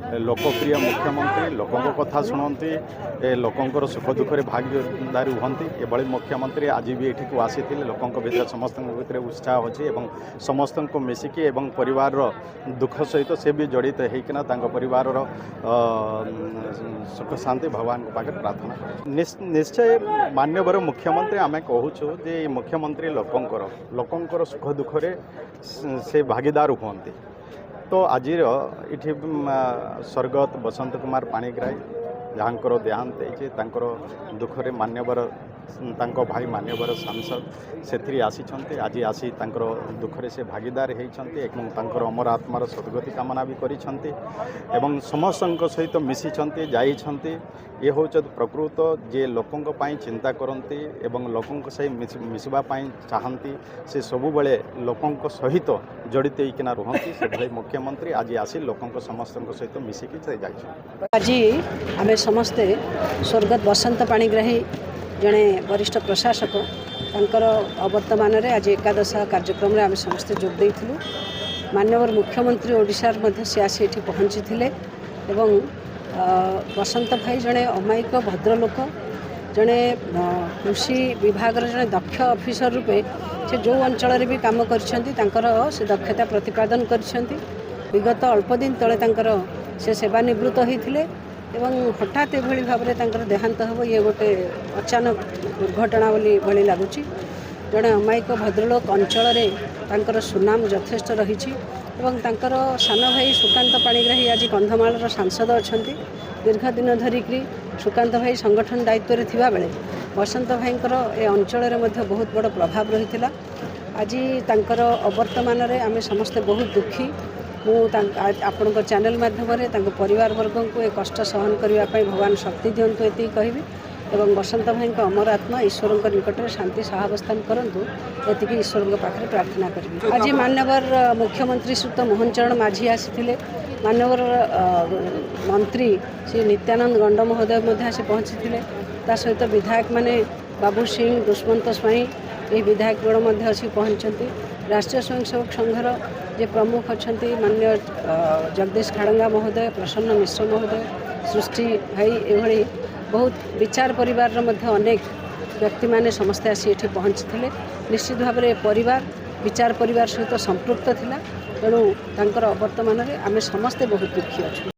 लोकप्रिय मुख्यमंत्री लोकों कथा शुणती लोकंर सुख दुखे भागीदारी हमें एभली मुख्यमंत्री आज भी ये आसी लोकों भीतर समस्त भीतर उत्साह अच्छी समस्त को मिसिकी परिवार दुख सहित से भी जड़ित होना परिवार सुख शांति भगवान पाखे प्रार्थना निश्चय मान्यवर मुख्यमंत्री आम कहूँ जे मुख्यमंत्री लोकंर सुख दुखे से भागीदार हमें तो आज ये स्वर्गत बसंत कुमार पाणिग्राही जहाँकर देहांत होती दुखरे मान्यवर भाई मान्यवर सांसद से आसी आज आसी दुखरे से भागीदार होती अमर आत्मार सद्गति कामना भी करिसेंती एवं समस्त सहित मिशिंट जाइछंती ये हूँ प्रकृत जे लोकों चिंता करती एवं लोकों सही मिसवाई चाहती से सबुबले लोकों सहित जड़ित होना रुहंती से भाई मुख्यमंत्री आज आसी लोकों समस्त सहित मिसिकी आज आम समस्ते स्वर्गत बसंत पाणिग्राही जड़े वरिष्ठ प्रशासक अवर्तमान आज एकादश कार्यक्रम में आम समस्ते जोग देइथिलु। माननीय मुख्यमंत्री ओडिशार मध्य से आसी एठी पहुँची थिले एवं बसंत भाई जड़े अमायिक भद्रलोक जड़े कृषि विभाग जड़े दक्ष ऑफिसर रूपे से जो अंचल भी काम कर से दक्षता प्रतिपादन कर विगत अल्प दिन तले से सेवानिवृत्त होते एवं हठात एभली भाव में देहांत हम ये गोटे अचानक दुर्घटना भली लगुच जड़े अमायिक भद्रलोक अंचल सुनाम यथेष्ट रही सान भाई सुकांत पाणिग्राही आज कंधमाल सांसद अच्छा दीर्घ दिन धरिक सुकांत भाई संगठन दायित्व में थिबा बेले बसंत भाई ए अंचल बहुत बड़ प्रभाव रही आज तांकर अवर्तमान आम समस्ते बहुत दुखी आपण चैनल माध्यम परिवार वर्ग को एक कष्ट सहन करने भगवान शक्ति दिंतु ये कहबी एवं बसंत भाई अमर आत्मा ईश्वर निकट में शांति सहावस्थान करूँ ये ईश्वर पाखे प्रार्थना करी। आज मान्यवर मुख्यमंत्री श्रीयुत मोहन चरण माझी आसी मान्यवर मंत्री श्री नित्यानंद गंड महोदय आसी पहुँची सहित विधायक माने बाबू सिंह दुष्मंत स्वाई ये विधायक गण आसी पहुँचती राष्ट्रीय स्वयंसेवक संघर जे प्रमुख अच्छा माननीय जगदीश खाड़ंगा महोदय प्रसन्न मिश्र महोदय सृष्टि भाई एभली बहुत विचार परिवार अनेक व्यक्ति माने समस्ते आसी एठी पहुँची निश्चित भाव में परिवार विचार परिवार सहित संपृक्त थिला तेणु तांकर अवर्तमान आम समस्ते बहुत दुखी अच्छा।